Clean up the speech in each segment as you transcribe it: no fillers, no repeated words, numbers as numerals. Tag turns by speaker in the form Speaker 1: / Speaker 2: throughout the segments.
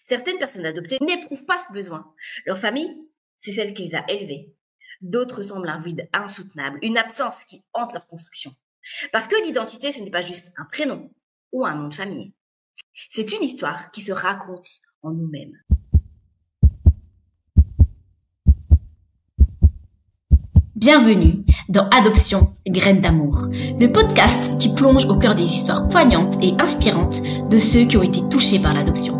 Speaker 1: Certaines personnes adoptées n'éprouvent pas ce besoin. Leur famille, c'est celle qui les a élevées. D'autres ressemblent à un vide insoutenable, une absence qui hante leur construction. Parce que l'identité, ce n'est pas juste un prénom ou un nom de famille. C'est une histoire qui se raconte en nous-mêmes.
Speaker 2: Bienvenue dans Adoption, graines d'amour, le podcast qui plonge au cœur des histoires poignantes et inspirantes de ceux qui ont été touchés par l'adoption.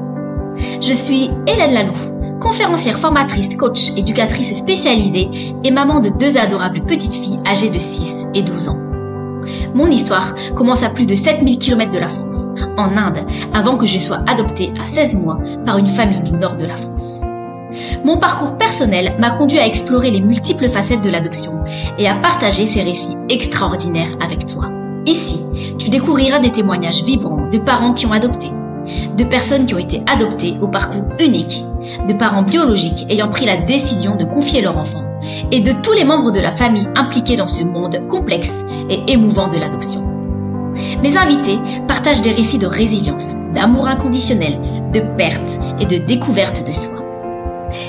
Speaker 2: Je suis Hélène Laloux, conférencière, formatrice, coach, éducatrice spécialisée et maman de 2 adorables petites filles âgées de 6 et 12 ans. Mon histoire commence à plus de 7000 km de la France, en Inde, avant que je sois adoptée à 16 mois par une famille du nord de la France. Mon parcours personnel m'a conduit à explorer les multiples facettes de l'adoption et à partager ces récits extraordinaires avec toi. Ici, tu découvriras des témoignages vibrants de parents qui ont adopté, de personnes qui ont été adoptées au parcours unique, de parents biologiques ayant pris la décision de confier leur enfant et de tous les membres de la famille impliqués dans ce monde complexe et émouvant de l'adoption. Mes invités partagent des récits de résilience, d'amour inconditionnel, de perte et de découverte de soi.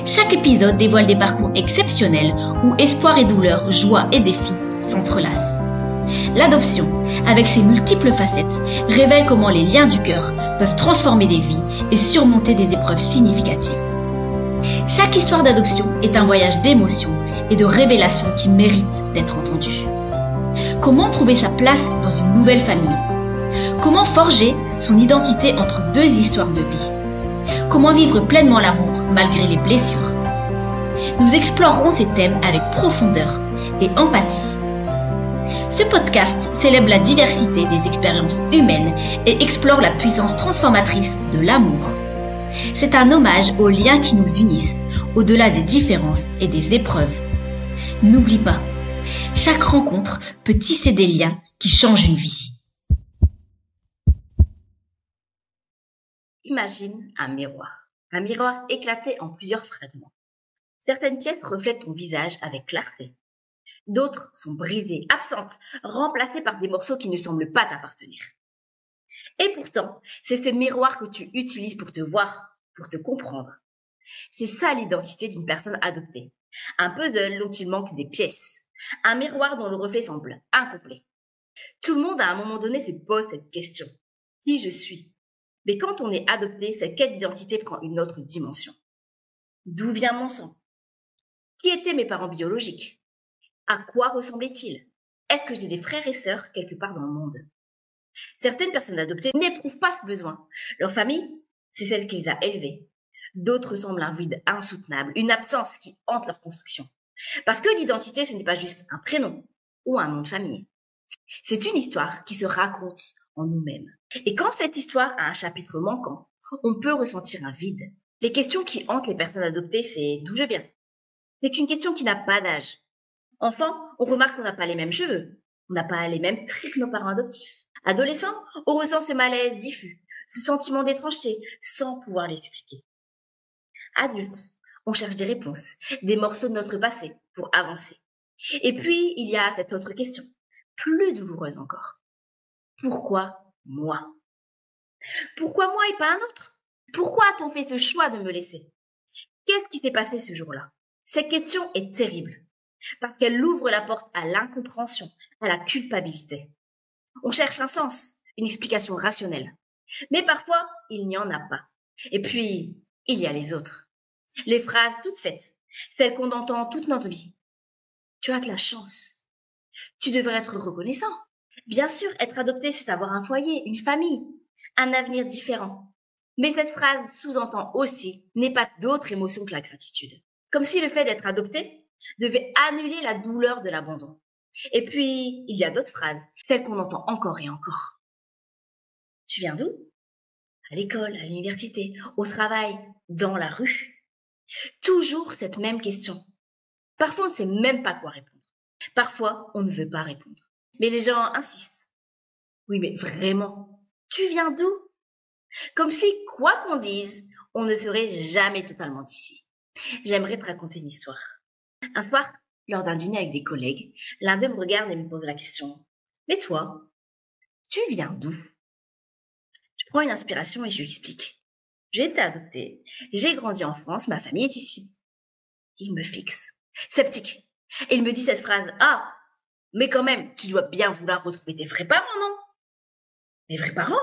Speaker 2: Chaque épisode dévoile des parcours exceptionnels où espoir et douleur, joie et défis s'entrelacent. L'adoption, avec ses multiples facettes, révèle comment les liens du cœur peuvent transformer des vies et surmonter des épreuves significatives. Chaque histoire d'adoption est un voyage d'émotions et de révélations qui mérite d'être entendu. Comment trouver sa place dans une nouvelle famille? Comment forger son identité entre 2 histoires de vie? Comment vivre pleinement l'amour malgré les blessures? Nous explorerons ces thèmes avec profondeur et empathie. Ce podcast célèbre la diversité des expériences humaines et explore la puissance transformatrice de l'amour. C'est un hommage aux liens qui nous unissent, au-delà des différences et des épreuves. N'oublie pas, chaque rencontre peut tisser des liens qui changent une vie.
Speaker 1: Imagine un miroir éclaté en plusieurs fragments. Certaines pièces reflètent ton visage avec clarté. D'autres sont brisées, absentes, remplacées par des morceaux qui ne semblent pas t'appartenir. Et pourtant, c'est ce miroir que tu utilises pour te voir, pour te comprendre. C'est ça l'identité d'une personne adoptée. Un puzzle dont il manque des pièces. Un miroir dont le reflet semble incomplet. Tout le monde à un moment donné se pose cette question. Qui je suis? Mais quand on est adopté, cette quête d'identité prend une autre dimension. D'où vient mon sang? Qui étaient mes parents biologiques? À quoi ressemblaient-ils? Est-ce que j'ai des frères et sœurs quelque part dans le monde? Certaines personnes adoptées n'éprouvent pas ce besoin. Leur famille, c'est celle qui les a élevées. D'autres ressemblent à un vide insoutenable, une absence qui hante leur construction. Parce que l'identité, ce n'est pas juste un prénom ou un nom de famille. C'est une histoire qui se raconte en nous-mêmes. Et quand cette histoire a un chapitre manquant, on peut ressentir un vide. Les questions qui hantent les personnes adoptées, c'est d'où je viens. C'est une question qui n'a pas d'âge. Enfant, on remarque qu'on n'a pas les mêmes cheveux, on n'a pas les mêmes traits que nos parents adoptifs. Adolescent, on ressent ce malaise diffus, ce sentiment d'étrangeté, sans pouvoir l'expliquer. Adulte, on cherche des réponses, des morceaux de notre passé pour avancer. Et puis, il y a cette autre question, plus douloureuse encore. Pourquoi moi? Pourquoi moi et pas un autre? Pourquoi a-t-on fait ce choix de me laisser? Qu'est-ce qui s'est passé ce jour-là? Cette question est terrible, parce qu'elle ouvre la porte à l'incompréhension, à la culpabilité. On cherche un sens, une explication rationnelle. Mais parfois, il n'y en a pas. Et puis, il y a les autres. Les phrases toutes faites, celles qu'on entend toute notre vie. Tu as de la chance. Tu devrais être reconnaissant. Bien sûr, être adopté, c'est avoir un foyer, une famille, un avenir différent. Mais cette phrase sous-entend aussi n'est pas d'autre émotion que la gratitude. Comme si le fait d'être adopté devait annuler la douleur de l'abandon. Et puis, il y a d'autres phrases, celles qu'on entend encore et encore. Tu viens d'où? À l'école, à l'université, au travail, dans la rue. Toujours cette même question. Parfois, on ne sait même pas quoi répondre. Parfois, on ne veut pas répondre. Mais les gens insistent. Oui, mais vraiment, tu viens d'où? Comme si, quoi qu'on dise, on ne serait jamais totalement d'ici. J'aimerais te raconter une histoire. Un soir, lors d'un dîner avec des collègues, l'un d'eux me regarde et me pose la question. Mais toi, tu viens d'où? Je prends une inspiration et je lui explique. J'ai été adoptée, j'ai grandi en France, ma famille est ici. Il me fixe, sceptique. Et il me dit cette phrase, « Ah, mais quand même, tu dois bien vouloir retrouver tes vrais parents, non ?» Mes vrais parents?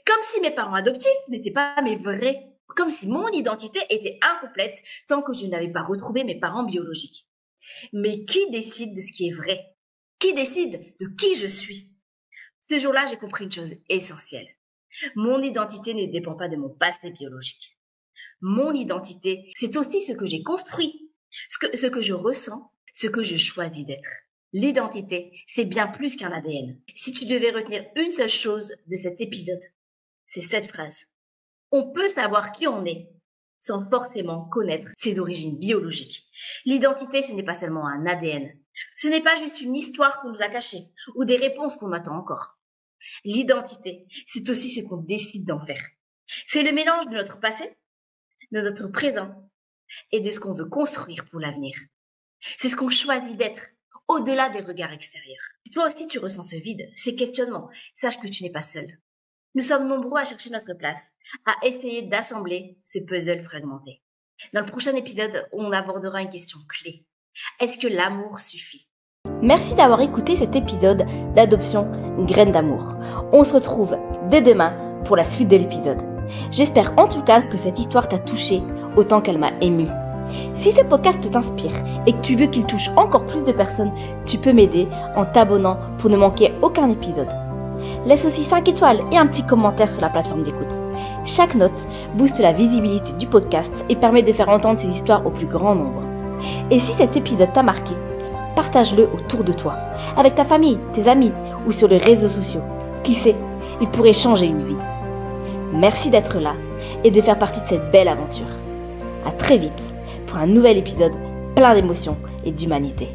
Speaker 1: Comme si mes parents adoptifs n'étaient pas mes vrais. Comme si mon identité était incomplète tant que je n'avais pas retrouvé mes parents biologiques. Mais qui décide de ce qui est vrai? Qui décide de qui je suis? Ce jour-là, j'ai compris une chose essentielle. Mon identité ne dépend pas de mon passé biologique. Mon identité, c'est aussi ce que j'ai construit, ce que je ressens, ce que je choisis d'être. L'identité, c'est bien plus qu'un ADN. Si tu devais retenir une seule chose de cet épisode, c'est cette phrase. On peut savoir qui on est sans forcément connaître ses origines biologiques. L'identité, ce n'est pas seulement un ADN. Ce n'est pas juste une histoire qu'on nous a cachée ou des réponses qu'on attend encore. L'identité, c'est aussi ce qu'on décide d'en faire. C'est le mélange de notre passé, de notre présent et de ce qu'on veut construire pour l'avenir. C'est ce qu'on choisit d'être, au-delà des regards extérieurs. Si toi aussi tu ressens ce vide, ces questionnements, sache que tu n'es pas seul. Nous sommes nombreux à chercher notre place, à essayer d'assembler ce puzzle fragmenté. Dans le prochain épisode, on abordera une question clé. Est-ce que l'amour suffit?
Speaker 2: Merci d'avoir écouté cet épisode d'Adoption Graines d'amour. On se retrouve dès demain pour la suite de l'épisode. J'espère en tout cas que cette histoire t'a touché autant qu'elle m'a ému. Si ce podcast t'inspire et que tu veux qu'il touche encore plus de personnes, tu peux m'aider en t'abonnant pour ne manquer aucun épisode. Laisse aussi 5 étoiles et un petit commentaire sur la plateforme d'écoute. Chaque note booste la visibilité du podcast et permet de faire entendre ces histoires au plus grand nombre. Et si cet épisode t'a marqué, partage-le autour de toi, avec ta famille, tes amis ou sur les réseaux sociaux. Qui sait, il pourrait changer une vie. Merci d'être là et de faire partie de cette belle aventure. À très vite pour un nouvel épisode plein d'émotions et d'humanité.